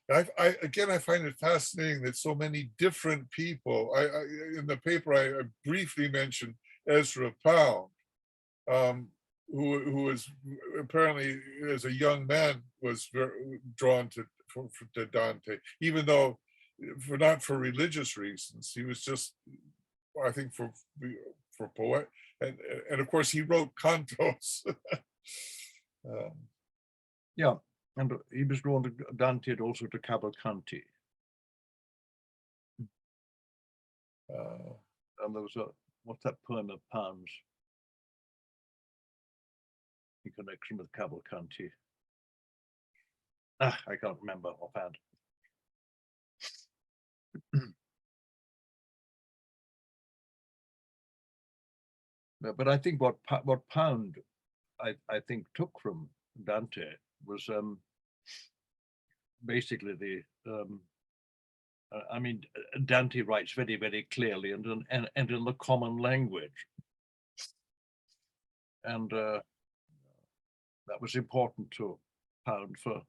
I find it fascinating that so many different people. In the paper I briefly mentioned Ezra Pound, who was apparently as a young man was very drawn to Dante, even though not for religious reasons. He was just, I think, for poet, and of course he wrote cantos. Yeah, and he was drawn to Dante and also to Cavalcanti. And there was what's that poem of Pound's in connection with Cavalcanti? I can't remember offhand. But I think what Pound, I think, took from Dante was basically the. I mean, Dante writes very, very clearly and in the common language, and that was important to Pound for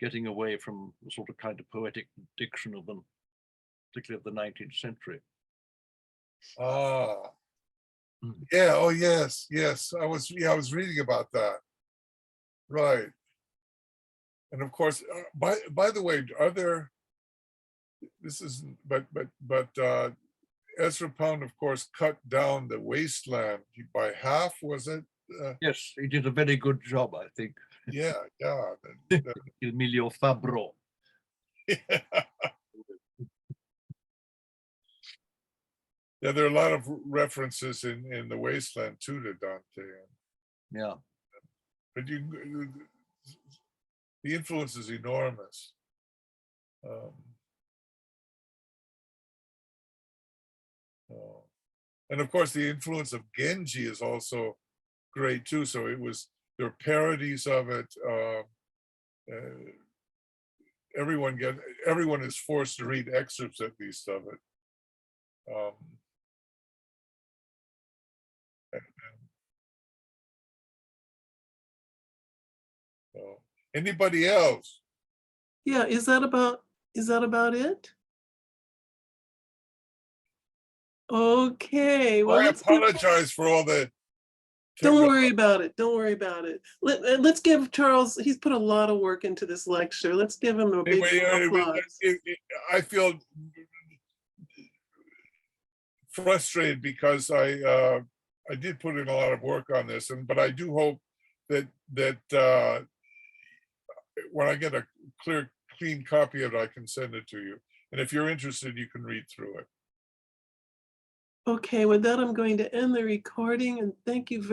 getting away from the sort of kind of poetic diction of them, particularly of the 19th century. Yeah. Oh, yes. I was reading about that. Right. And of course, by the way, are there? This is, but Ezra Pound, of course, cut down the wasteland by half. Was it? Yes, he did a very good job, I think. Yeah. Emilio Fabro. Yeah, there are a lot of references in the wasteland too to Dante. Yeah. But the influence is enormous. And of course, the influence of Genji is also great too. So there are parodies of it. Everyone is forced to read excerpts at least of it. Anybody else? Yeah, is that about it? Okay, well, I let's give, apologize for all the. don't technical- worry about it. Don't worry about it. Let's give Charles, he's put a lot of work into this lecture. Let's give him a big applause. I feel frustrated because I did put in a lot of work on this, but I do hope that when I get a clean copy of it, I can send it to you. And if you're interested, you can read through it. Okay, with that, I'm going to end the recording and thank you very